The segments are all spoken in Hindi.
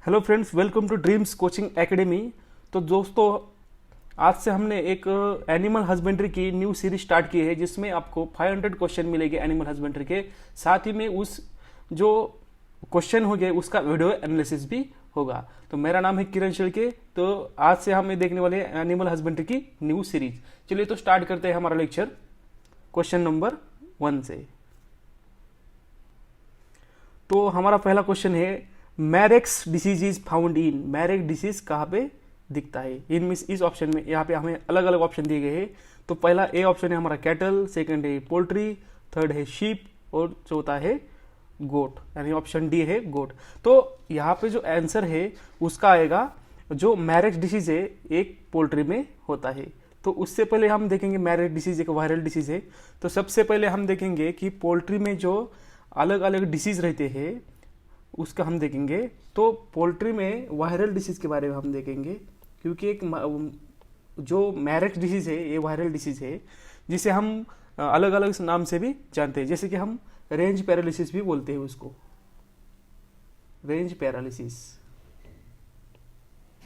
Hello friends, welcome to Dreams Coaching Academy. तो दोस्तों, आज से हमने एक एनिमल हस्बेंड्री की न्यू सीरीज स्टार्ट की है जिसमें आपको 500 क्वेश्चन मिलेंगे एनिमल हस्बेंड्री के। साथ ही में उस जो क्वेश्चन हो गए उसका वीडियो एनालिसिस भी होगा। तो मेरा नाम है किरण शेळके। तो आज से हम देखने वाले हैं एनिमल हस्बेंड्री की न्यू सीरीज। चलिए तो स्टार्ट करते हैं हमारा लेक्चर क्वेश्चन नंबर 1 से। तो हमारा पहला क्वेश्चन है, Marek's disease is found in. Marek disease कहाँ पे दिखता है? इनमें इस ऑप्शन में यहाँ पे हमें अलग अलग ऑप्शन दिए गए हैं। तो पहला ए ऑप्शन है हमारा कैटल, सेकंड है पोल्ट्री, थर्ड है शीप और चौथा है गोट, यानी ऑप्शन डी है गोट। तो यहाँ पे जो आंसर है उसका आएगा, जो मैरेक्स डिसीज है एक पोल्ट्री में होता है। तो उससे पहले हम देखेंगे, मैरेक्स डिसीज एक वायरल डिसीज है। तो सबसे पहले हम देखेंगे कि पोल्ट्री में जो अलग अलग डिसीज रहते हैं उसका हम देखेंगे। तो पोल्ट्री में वायरल डिसीज के बारे में हम देखेंगे, क्योंकि एक जो मैरेक्स डिसीज है ये वायरल डिसीज है जिसे हम अलग अलग नाम से भी जानते हैं। जैसे कि हम रेंज पैरालिसिस भी बोलते हैं उसको, रेंज पैरालिसिस,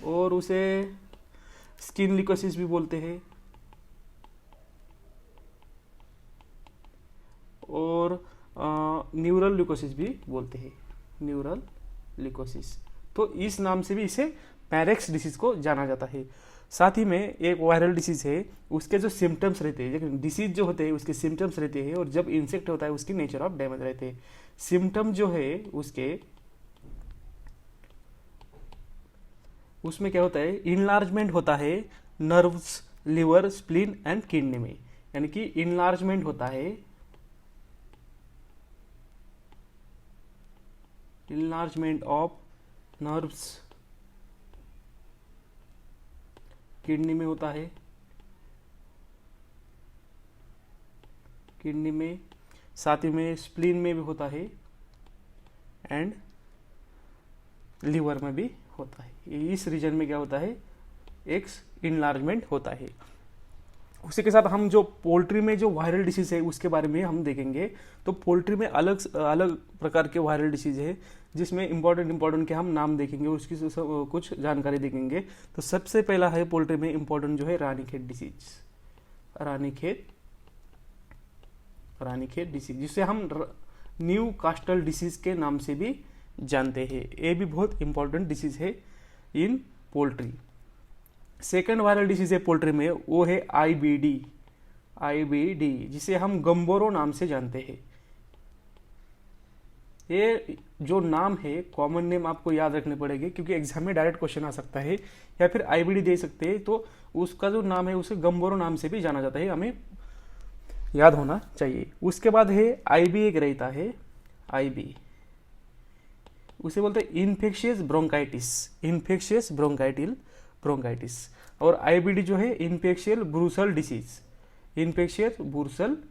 और उसे स्किन लिकोसिस भी बोलते हैं, और न्यूरल लिकोसिस भी बोलते हैं, न्यूरल लिकोसिस। तो इस नाम से भी इसे मैरेक्स डिसीज को जाना जाता है। साथ ही में एक वायरल डिसीज है, उसके जो सिम्टम्स रहते हैं, लेकिन डिसीज जो होते हैं उसके सिम्टम्स रहते हैं, और जब इंसेक्ट होता है उसकी नेचर ऑफ डैमेज रहते हैं। सिम्टम जो है उसमें क्या होता है, इनलार्जमेंट होता है nerves, liver, spleen and kidney में। यानी कि इनलार्जमेंट होता है, इनलार्जमेंट ऑफ नर्व्स किडनी में होता है, किडनी में, साथ ही में स्प्लीन में भी होता है एंड लिवर में भी होता है। इस रीजन में क्या होता है, एक इनलार्जमेंट होता है। उसी के साथ हम जो पोल्ट्री में जो वायरल डिसीज है उसके बारे में हम देखेंगे। तो पोल्ट्री में अलग अलग प्रकार के वायरल डिसीज है जिसमें इंपॉर्टेंट के हम नाम देखेंगे, उसकी कुछ जानकारी देखेंगे। तो सबसे पहला है पोल्ट्री में इंपॉर्टेंट जो है रानीखेत डिसीज, रानीखेत डिसीज, जिसे हम न्यू कास्टल डिसीज के नाम से भी जानते हैं। ये भी बहुत इंपॉर्टेंट डिसीज है इन पोल्ट्री। सेकेंड वायरल डिसीज है पोल्ट्री में, वो है आईबीडी, जिसे हम गम्बोरो नाम से जानते हैं। ये जो नाम है, कॉमन नेम आपको याद रखने पड़ेंगे, क्योंकि एग्जाम में डायरेक्ट क्वेश्चन आ सकता है, या फिर आईबीडी दे सकते हैं। तो उसका जो नाम है उसे गम्बोरो नाम से भी जाना जाता है, हमें याद होना चाहिए। उसके बाद है आईबी, एक रहता है आईबी, उसे बोलते हैं इन्फेक्शियस ब्रोंकाइटिस। और आईबीडी जो है इन्फेक्शियल ब्रूसल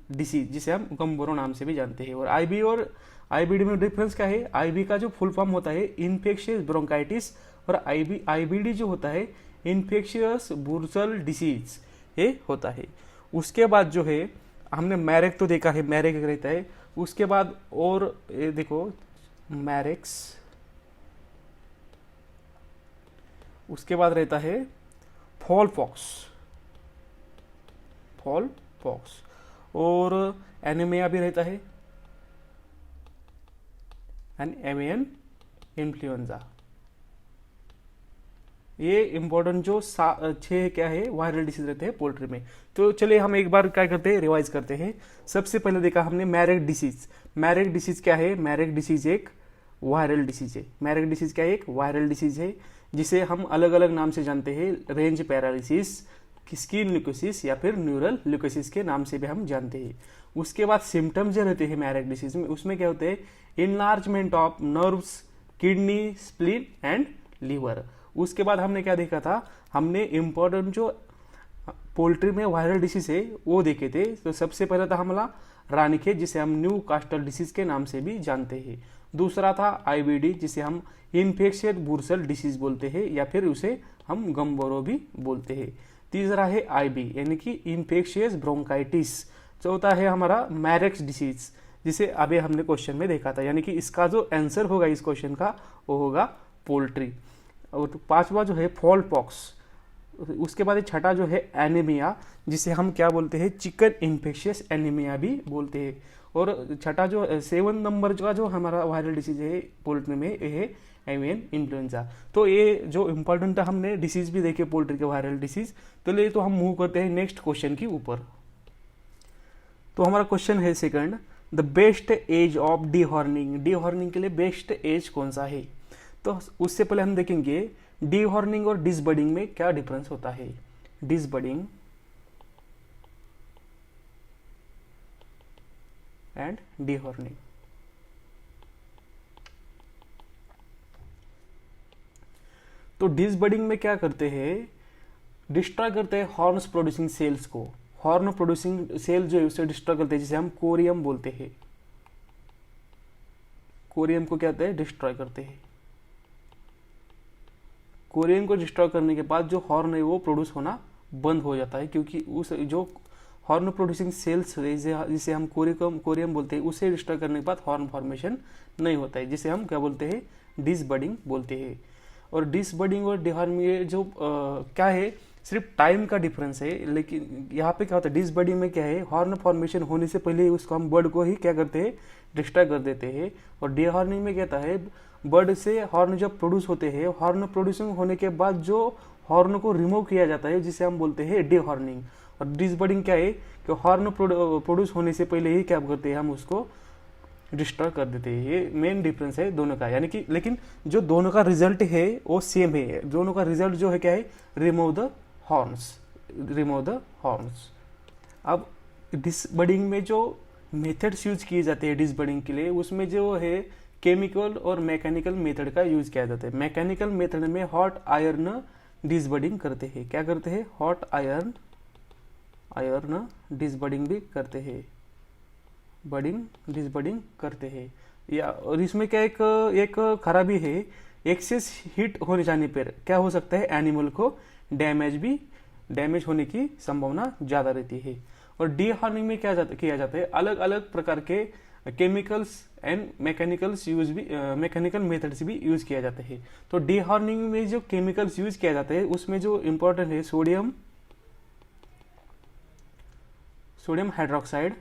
डिसीज, जिसे हम गम्बोरो नाम से भी जानते हैं। और आईबी और आईबीडी में डिफरेंस क्या है, आईबी का जो फुल फॉर्म होता है इन्फेक्शियस ब्रोंकाइटिस, और आईबीडी जो होता है इन्फेक्शियस ब्रूसल डिसीज, ये होता है। उसके बाद जो है हमने मैरेक तो देखा है, मैरेक रहता है। उसके बाद और ये देखो मैरेक्स, उसके बाद रहता है फॉल पॉक्स, और एनीमिया भी रहता है, एवियन इन्फ्लुएंजा। ये इंपॉर्टेंट जो 6 क्या है वायरल डिसीज रहते हैं पोल्ट्री में। तो चलिए हम एक बार क्या करते हैं, रिवाइज करते हैं। सबसे पहले देखा हमने मैरेक डिसीज क्या है, मैरेक डिसीज एक वायरल डिसीज है, जिसे हम अलग अलग नाम से जानते हैं, रेंज पैरालिसिस, स्किन लिकोसिस या फिर न्यूरल लिकोसिस के नाम से भी हम जानते हैं। उसके बाद सिम्टम्स जो रहते हैं मैरेक डिसीज में, उसमें क्या होते हैं, enlargement of nerves, kidney, spleen and liver. उसके बाद हमने क्या देखा था, हमने इम्पोर्टेंट जो पोल्ट्री में वायरल डिसीज है वो देखे थे। तो सबसे पहले था हमारा रानीखेत, जिसे हम न्यू कास्टल डिसीज के नाम से भी जानते हैं। दूसरा था आईबीडी, जिसे हम इन्फेक्शियस ब्रूसल डिसीज बोलते हैं, या फिर उसे हम गम्बोरो भी बोलते हैं। तीसरा है आईबी, यानी कि इन्फेक्शियस ब्रोंकाइटिस। चौथा है हमारा मैरेक्स डिसीज, जिसे अभी हमने क्वेश्चन में देखा था, यानी कि इसका जो आंसर होगा इस क्वेश्चन का वो होगा पोल्ट्री। और पांचवा जो है फॉल पॉक्स। उसके बाद छठा जो है एनीमिया, जिसे हम क्या बोलते हैं, चिकन इन्फेक्शियस एनीमिया भी बोलते हैं। और छठा जो 7 नंबर का जो हमारा वायरल डिसीज है पोल्ट्री में, ये है एवियन इन्फ्लुएंजा। तो ये जो इम्पोर्टेंट था, हमने डिसीज भी देखे पोल्ट्री के वायरल डिसीज। तो ले तो हम मूव करते हैं नेक्स्ट क्वेश्चन की ऊपर। तो हमारा क्वेश्चन है second, the best age of dehorning. Dehorning के लिए बेस्ट एज कौन सा है? तो उससे पहले हम देखेंगे डीहॉर्निंग और डिसबडिंग में क्या डिफरेंस होता है। डिसबडिंग एंड डीहॉर्निंग। तो डिसबडिंग में क्या करते हैं, डिस्ट्रॉय करते हैं हॉर्न्स प्रोड्यूसिंग सेल्स को। हॉर्न प्रोड्यूसिंग सेल जो है उसे डिस्ट्रॉय करते हैं, जिसे हम कोरियम बोलते हैं। कोरियम को क्या कहते हैं, डिस्ट्रॉय करते हैं। कोरियम को डिस्ट्रॉय करने के बाद जो हॉर्न है वो प्रोड्यूस होना बंद हो जाता है, क्योंकि उस जो हॉर्न प्रोड्यूसिंग सेल्स जिसे हम कोरियम बोलते हैं, उसे डिस्ट्रॉय करने के बाद हॉर्न फॉर्मेशन नहीं होता है, जिसे हम क्या बोलते हैं, डिसबडिंग बोलते हैं। और डिसबडिंग और डिहॉर्निंग जो क्या है, सिर्फ टाइम का डिफरेंस है। लेकिन यहाँ पे क्या होता है, डिसबडिंग में क्या है, हॉर्न फॉर्मेशन होने से पहले उसको हम बर्ड को ही क्या करते हैं, डिस्ट्रॉय कर देते हैं। और डिहॉर्निंग में क्या होता है, बर्ड से हॉर्न जब प्रोड्यूस होते हैं, हॉर्न प्रोड्यूसिंग होने के बाद जो हॉर्न को रिमूव किया जाता है, जिसे हम बोलते हैं डिहॉर्निंग। और डिसबडिंग क्या है कि हॉर्न प्रोड्यूस होने से पहले ही क्या करते हैं, हम उसको डिस्ट्रॉय कर देते हैं। ये मेन डिफरेंस है दोनों का, यानी कि लेकिन जो दोनों का रिजल्ट है वो सेम है। दोनों का रिजल्ट जो है क्या है, remove the horns, remove the horns. अब डिसबडिंग में जो मेथड्स यूज किए जाते हैं डिसबडिंग के लिए, उसमें जो है केमिकल और मैकेनिकल मेथड का यूज किया जाता है। मैकेनिकल मेथड में हॉट आयरन डिसबडिंग करते हैं। क्या करते हैं, हॉट आयरन डिसबडिंग भी करते हैं, डिसबडिंग करते हैं। या और इसमें क्या एक खराबी है, एक्सेस हीट होने जाने पर क्या हो सकता है, एनिमल को डैमेज होने की संभावना ज्यादा रहती है। और डीहॉर्निंग में क्या किया जाता है, अलग अलग प्रकार के केमिकल्स एंड मैकेनिकल मेथड्स भी यूज किया जाता है। तो डीहॉर्निंग में जो केमिकल्स यूज किया जाता है, उसमें जो इंपॉर्टेंट है सोडियम हाइड्रोक्साइड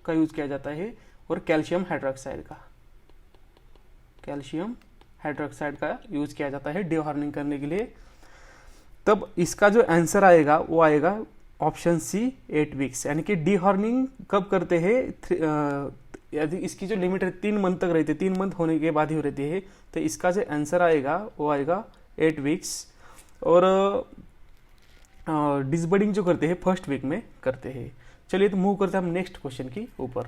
का यूज किया जाता है, और कैल्शियम हाइड्रोक्साइड का यूज किया जाता है डीहॉर्निंग करने के लिए। तब इसका जो आंसर आएगा वो आएगा ऑप्शन सी, 8 वीक्स। यानी कि डीहॉर्निंग कब करते हैं, यदि इसकी जो लिमिट है 3 मंथ तक रहती है, 3 मंथ होने के बाद ही रहती है, तो इसका जो आंसर आएगा वो आएगा 8 वीक्स। और डिसबडिंग जो करते हैं फर्स्ट वीक में करते हैं। चलिए तो मूव करते हैं हम नेक्स्ट क्वेश्चन की ऊपर।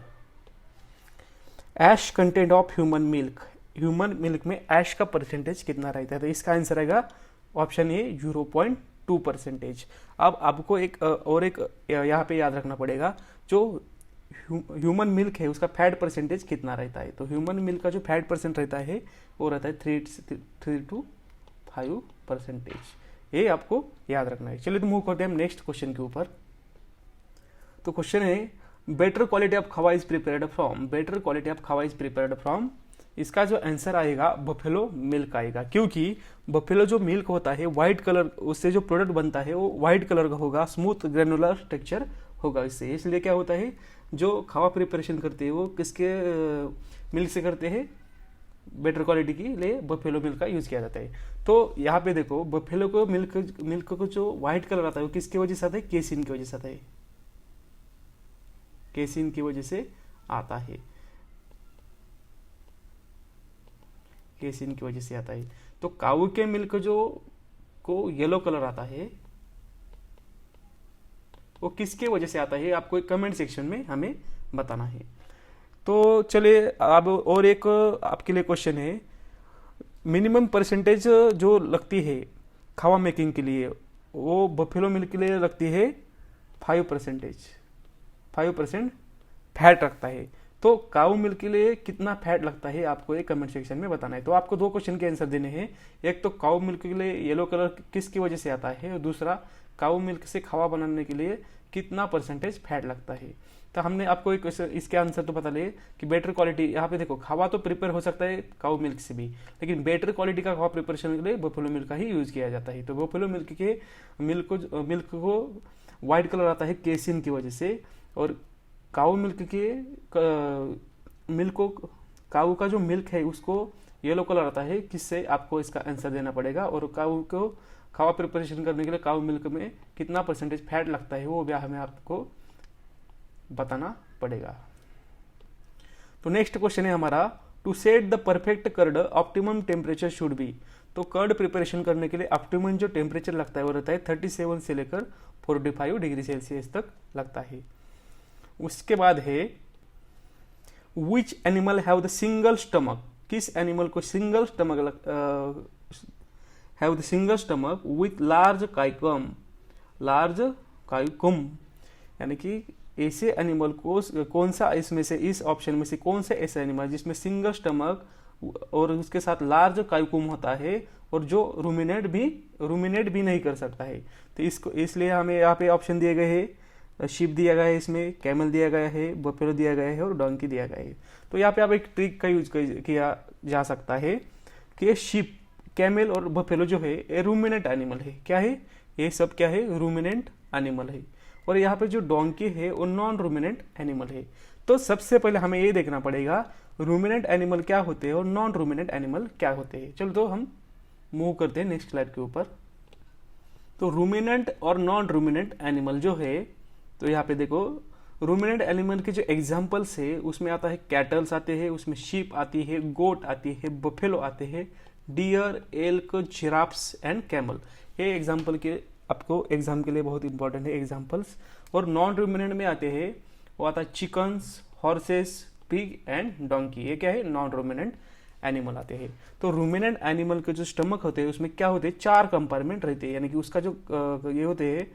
Ash content of human milk में ऐश का परसेंटेज कितना रहता है? तो इसका आंसर आएगा ऑप्शन ए 0.2%। अब आपको एक यहाँ पे याद रखना पड़ेगा, जो ह्यूमन मिल्क है उसका फैट परसेंटेज कितना रहता है। तो ह्यूमन मिल्क का जो फैट परसेंट रहता है वो रहता है 3 to 5%। ये आपको याद रखना है। चलिए तो मूव करते हैं हम नेक्स्ट क्वेश्चन के ऊपर। तो क्वेश्चन है, बेटर क्वालिटी ऑफ खावा इज प्रिपेयर्ड फ्रॉम। इसका जो आंसर आएगा बफेलो मिल्क आएगा, क्योंकि बफेलो जो मिल्क होता है व्हाइट कलर, उससे जो प्रोडक्ट बनता है वो व्हाइट कलर का होगा, स्मूथ ग्रेनुलर टेक्सचर होगा इससे। इसलिए क्या होता है, जो खावा प्रिपरेशन करते हैं वो किसके मिल्क से करते हैं, बेटर क्वालिटी के लिए बफेलो मिल्क का यूज किया जाता है। तो यहाँ पे देखो, बफेलो को मिल्क को जो व्हाइट कलर आता है वो किसकी वजह से आता है, केसिन की वजह से आता है, केसिन की वजह से आता है, केसिन की वजह से आता है। तो काऊ के मिल्क जो को येलो कलर आता है वो किसके वजह से आता है, आपको एक कमेंट सेक्शन में हमें बताना है। तो चलिए अब और एक आपके लिए क्वेश्चन है, मिनिमम परसेंटेज जो लगती है खावा मेकिंग के लिए वो बफेलो मिल्क के लिए लगती है 5% फैट रखता है। तो काऊ मिल्क के लिए कितना फैट लगता है आपको एक कमेंट सेक्शन में बताना है। तो आपको 2 क्वेश्चन के आंसर देने हैं, एक तो काऊ मिल्क के लिए येलो कलर किसकी वजह से आता है, और दूसरा काऊ मिल्क से खावा बनाने के लिए कितना परसेंटेज फैट लगता है। तो हमने आपको एक इसके आंसर तो बता ले कि बेटर क्वालिटी, यहाँ पे देखो खावा तो प्रिपेयर हो सकता है काऊ मिल्क से भी, लेकिन बेटर क्वालिटी का खावा प्रिपरेशन के लिए बफेलो मिल्क का ही यूज किया जाता है। तो बफेलो मिल्क को व्हाइट कलर आता है केसिन की वजह से, और काऊ मिल्क को काऊ का जो मिल्क है उसको येलो कलर आता है, किससे आपको इसका आंसर देना पड़ेगा। और काऊ को खावा प्रिपरेशन करने के लिए काऊ मिल्क में कितना परसेंटेज फैट लगता है वो भी हमें आपको बताना पड़ेगा। तो नेक्स्ट क्वेश्चन है हमारा, to set the perfect curd optimum temperature should be. तो कर्ड प्रिपरेशन करने के लिए ऑप्टिमम जो टेम्परेचर लगता है वो रहता है 37 से लेकर 45 डिग्री सेल्सियस तक लगता है। उसके बाद है which animal have the single stomach, किस एनिमल को single stomach have the single stomach with large caecum, यानी कि ऐसे एनिमल को कौन सा इसमें से, इस ऑप्शन में से कौन सा ऐसा एनिमल जिसमें सिंगल स्टमक और उसके साथ लार्ज काइकुम होता है और जो रूमिनेट भी नहीं कर सकता है। तो इसको इसलिए हमें यहाँ पे ऑप्शन दिए गए हैं, शिप दिया गया है, इसमें कैमल दिया गया है, बफेलो दिया गया है और डोंकी दिया गया है। तो यहाँ पे आप एक ट्रिक का यूज किया जा सकता है कि शिप, कैमल और बफेलो जो है ये रूमिनेंट एनिमल है। क्या है ये सब, क्या है, रूमिनेंट एनिमल है। और यहाँ पे जो डोंकी है वो नॉन रूमिनेंट एनिमल है। तो सबसे पहले हमें ये देखना पड़ेगा रूमिनेंट एनिमल क्या होते हैं और नॉन रूमिनेंट एनिमल क्या होते हैं। चलो तो हम मूव करते हैं नेक्स्ट स्लाइड के ऊपर। तो रूमिनेंट और नॉन रूमिनेंट एनिमल जो है, तो यहाँ पे देखो रूमिनेंट एनिमल के जो एग्जाम्पल्स है उसमें आता है कैटल्स आते हैं, उसमें शीप आती है, गोट आती है, बफेलो आते हैं, deer, elk, giraffes and camel. ये एग्जाम्पल के आपको एग्जाम के लिए बहुत इंपॉर्टेंट है एग्जाम्पल्स। और नॉन रूमिनेंट में आते हैं, वो आता है chickens, horses, pig and donkey. ये क्या है, नॉन रूमिनेंट एनिमल आते हैं। तो रूमिनेंट एनिमल के जो स्टमक होते हैं उसमें क्या होते हैं, 4 कंपार्टमेंट रहते हैं, यानी कि उसका जो ये होते हैं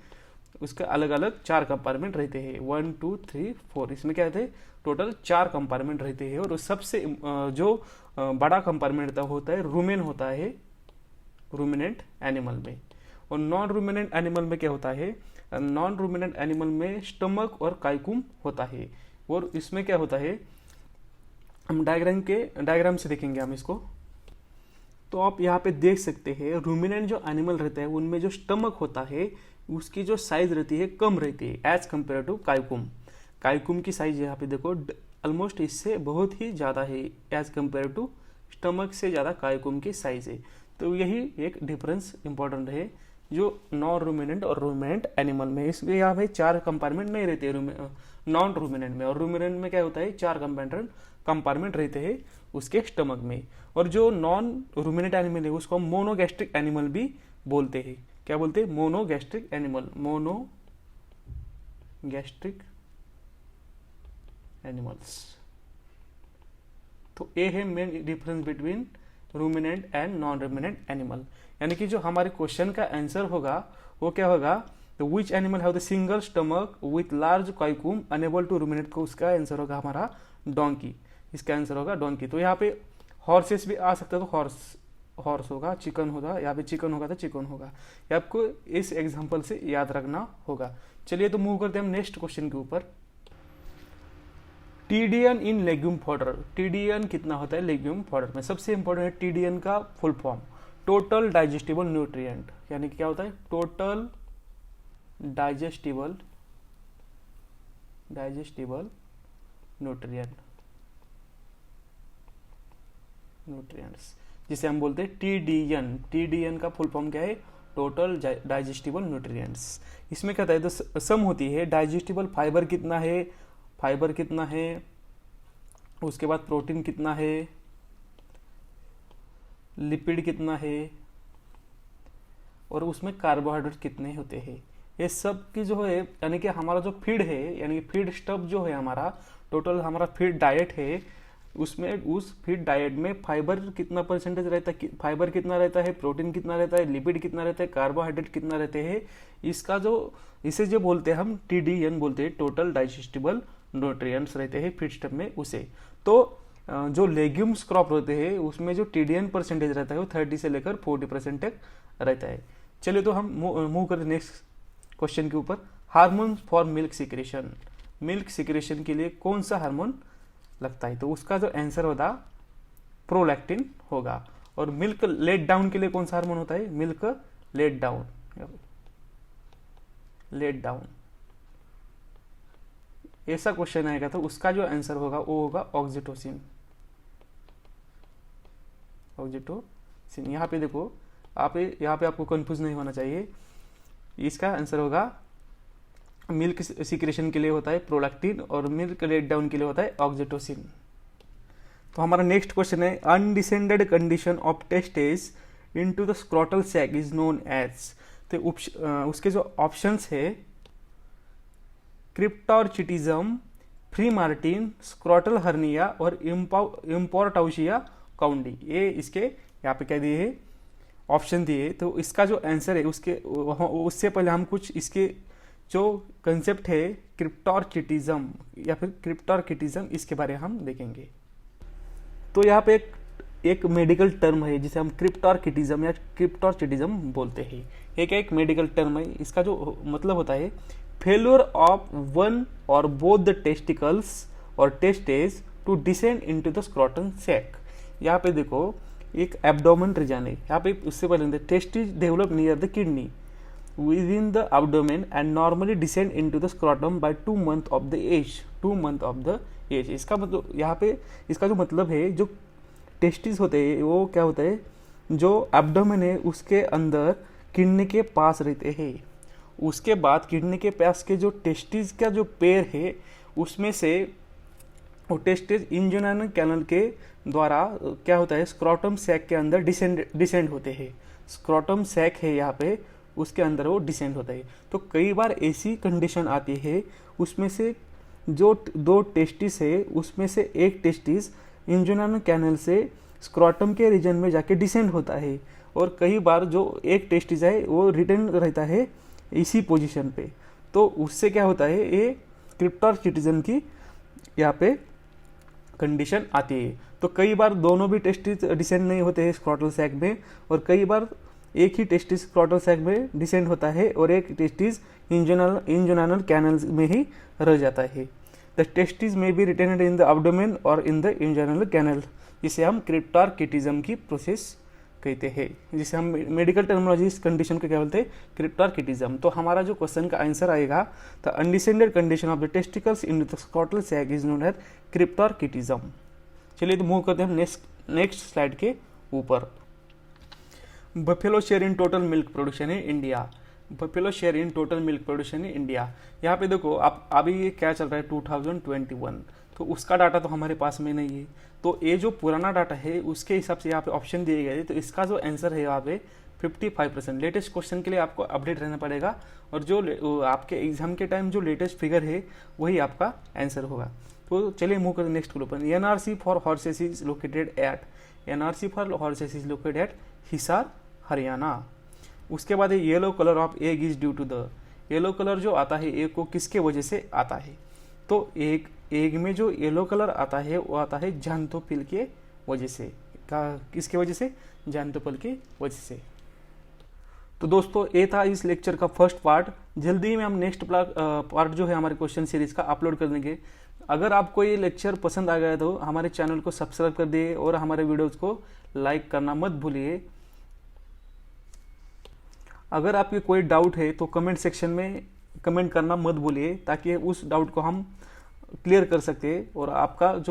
उसके अलग अलग 4 कंपार्टमेंट रहते हैं, 1 2 3 4, इसमें क्या रहते हैं, टोटल 4 कंपार्टमेंट रहते हैं। और सबसे जो बड़ा कंपार्टमेंट होता है रूमेन होता है रूमिनेंट एनिमल में। और नॉन रूमिनेंट एनिमल में क्या होता है, नॉन रूमिनेंट एनिमल में स्टमक और काइकुम होता है। और इसमें क्या होता है, हम डायग्राम से देखेंगे हम इसको। तो आप यहाँ पे देख सकते हैं रूमिनेंट जो एनिमल रहता है उनमें जो स्टमक होता है उसकी जो साइज रहती है कम रहती है एज कम्पेयर टू काइकुम। काइकुम की साइज यहाँ पे देखो ऑलमोस्ट इससे बहुत ही ज़्यादा है, एज कम्पेयर टू स्टमक से ज़्यादा काइकुम की साइज है। तो यही एक डिफरेंस इंपॉर्टेंट है जो नॉन रूमिनेंट और रूमिनेंट एनिमल में। इसमें यहाँ पे 4 कंपार्टमेंट नहीं रहते नॉन रूमिनेंट में, और रूमिनेंट में क्या होता है 4 कंपार्टमेंट रहते हैं उसके स्टमक में। और जो नॉन रूमिनेंट एनिमल है उसको हम मोनोगैस्ट्रिक एनिमल भी बोलते हैं। क्या बोलते हैं, मोनोगैस्ट्रिक एनिमल, मोनोगैस्ट्रिक एनिमल्स। तो ये है main difference between ruminant and non ruminant animal. यानी कि जो हमारे क्वेश्चन का आंसर होगा वो क्या होगा, तो which animal have the single stomach with large caecum unable to ruminate, को उसका आंसर होगा हमारा डोंकी। इसका आंसर होगा डोंकी। तो यहाँ पे हॉर्सेस भी आ सकता है, तो हॉर्स होगा, चिकन होगा, यहाँ पे चिकन होगा तो चिकन होगा। ये आपको इस एग्जाम्पल से याद रखना होगा। चलिए तो मूव करते हैं हम नेक्स्ट क्वेश्चन के ऊपर। टीडीएन इन लेग्यूम फॉडर, टीडीएन कितना होता है लेग्यूम फॉडर में। सबसे इंपॉर्टेंट है टीडीएन का full form, total digestible nutrient, यानी कि क्या होता है, टोटल डाइजेस्टिबल न्यूट्रिएंट्स, जिसे हम बोलते हैं टीडीएन। टीडीएन का फुल फॉर्म क्या है, टोटल डाइजेस्टिबल न्यूट्रिएंट्स। इसमें क्या होता है, तो सम होती है डाइजेस्टिबल फाइबर कितना है, उसके बाद प्रोटीन कितना है, लिपिड कितना है, और उसमें कार्बोहाइड्रेट कितने होते हैं। ये सब की जो है, यानी कि हमारा जो फीड है, यानी कि फीड स्टफ जो है हमारा, टोटल हमारा फीड डाइट है, उसमें उस फीड डाइट में फाइबर कितना परसेंटेज रहता है, फाइबर कितना रहता है, प्रोटीन कितना रहता है, लिपिड कितना रहता है, कार्बोहाइड्रेट कितना रहते हैं, इसका जो इसे जो बोलते हैं हम टीडीएन बोलते हैं, टोटल डाइजेस्टिबल न्यूट्रिएंट्स रहते हैं फीड स्टफ में उसे। तो जो लेग्यूम्स क्रॉप रहते हैं उसमें जो टीडीएन परसेंटेज रहता है वो 30 से लेकर 40% तक रहता है। चलिए तो हम मूव करते नेक्स्ट क्वेश्चन के ऊपर। Hormone for milk secretion, milk secretion के लिए कौन सा हार्मोन लगता है? तो उसका जो आंसर होगा प्रोलैक्टिन होगा। और मिल्क लेट डाउन के लिए कौन सा हार्मोन होता है? Milk let down, let down. ऐसा क्वेश्चन आएगा तो उसका जो आंसर होगा वो होगा ऑक्सीटोसिन, ऑक्सीटोसिन। यहाँ पे देखो, आप यहाँ पे आपको कंफ्यूज नहीं होना चाहिए। इसका आंसर होगा मिल्क सिक्रेशन के लिए होता है प्रोलैक्टिन और मिल्क लेट डाउन के लिए होता है ऑक्सीटोसिन। तो हमारा नेक्स्ट क्वेश्चन है undescended condition of testes into the scrotal sac is known as. तो उसके जो ऑप्शंस है cryptorchidism, free martin, scrotal hernia और इम्पोर्टाउशिया काउंडी, ये इसके यहाँ पे क्या दिए है ऑप्शन दिए। तो इसका जो आंसर है उससे पहले हम कुछ इसके जो कंसेप्ट है क्रिप्टोर्चिटिज्म या फिर क्रिप्टोर्चिटिज्म, इसके बारे में हम देखेंगे। तो यहाँ पे एक मेडिकल टर्म है जिसे हम क्रिप्टोर्चिटिज्म या क्रिप्टोर्चिटिज्म बोलते हैं। ये क्या एक मेडिकल टर्म है, इसका जो मतलब होता है फेल्योर ऑफ वन और बोथ द टेस्टिकल्स और testes to descend into the scrotum sac. यहाँ पे देखो एक एब्डोमेन रीजन है, यहाँ पे उससे पहले testis develop near the kidney within the abdomen and normally descend into the scrotum by 2 month of the age, 2 month of the age। इसका मतलब यहाँ पे इसका जो मतलब है जो टेस्टिस होते हैं वो क्या होता है, जो एब्डोमेन है उसके अंदर किडनी के पास रहते हैं। उसके बाद किडनी के पास के जो टेस्टिस का जो पैर है उसमें से वो टेस्टिस इंजुनल कैनल के द्वारा क्या होता है स्क्रोटम सैक के अंदर डिसेंड होते हैं। स्क्रोटम सैक है यहाँ पे, उसके अंदर वो डिसेंड होता है। तो कई बार ऐसी कंडीशन आती है उसमें से जो 2 टेस्टिस है उसमें से एक टेस्टिस इंजुनल कैनल से स्क्रोटम के रीजन में जाके डिसेंड होता है और कई बार जो एक टेस्टिस है वो रिटर्न रहता है इसी पोजीशन पे। तो उससे क्या होता है, ये क्रिप्टोर्चिटिज्म की यहाँ पे कंडीशन आती है। तो कई बार दोनों भी टेस्टिस डिसेंड नहीं होते हैं स्क्रोटल सैक में, और कई बार एक ही टेस्टिस स्क्रोटल सैक में डिसेंड होता है और एक टेस्टिस इंजुनल कैनल में ही रह जाता है। द टेस्टिस में B retained in the abdomen और इन द इंजुनल कैनल, जिसे हम क्रिप्टोर्चिटिज्म की प्रोसेस कहते हैं, जिसे हम मेडिकल टर्मिनोलॉजी इस कंडीशन को क्या बोलते हैं, क्रिप्टोर्चिटिज्म। तो हमारा जो क्वेश्चन का आंसर आएगा the undescended condition of the testicles in the scrotal sac is known as cryptorchidism. चलिए तो मूव करते हैं हम नेक्स्ट स्लाइड के ऊपर। Buffalo share in total milk production in India, buffalo share in total milk production in India. यहाँ पे देखो आप अभी ये क्या चल रहा है 2021, तो उसका डाटा तो हमारे पास में नहीं है। तो ये जो पुराना डाटा है उसके हिसाब से यहाँ पे ऑप्शन दिए गए, तो इसका जो आंसर है यहाँ पे 55%। लेटेस्ट क्वेश्चन के लिए आपको अपडेट रहना पड़ेगा और जो आपके एग्जाम के टाइम जो लेटेस्ट फिगर है वही आपका आंसर होगा। तो चलिए मूव करें next group. NRC for horses is located at, NRC for horses is located at Hisar Haryana. उसके बाद yellow colour of egg is due to the, yellow colour जो आता है एग को किसके वजह से आता है, तो एग में जो येलो कलर आता है वो आता है ज़ैंथोफिल के वजह से। किसके वजह से, ज़ैंथोफिल की वजह से। तो दोस्तों ये था इस लेक्चर का फर्स्ट पार्ट। जल्दी में हम नेक्स्ट पार्ट जो है हमारे क्वेश्चन सीरीज का अपलोड कर देंगे। अगर आपको ये लेक्चर पसंद आ गया तो हमारे चैनल को सब्सक्राइब कर दिए और हमारे वीडियोज को लाइक करना मत भूलिए। अगर आपके कोई डाउट है तो कमेंट सेक्शन में कमेंट करना मत भूलिए, ताकि उस डाउट को हम क्लियर कर सके और आपकी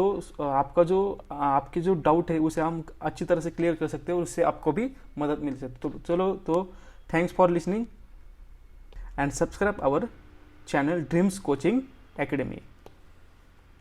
जो डाउट है उसे हम अच्छी तरह से क्लियर कर सकते हैं और उससे आपको भी मदद मिल सकती है। तो चलो, तो thanks for listening and subscribe our channel Dreams Coaching academy.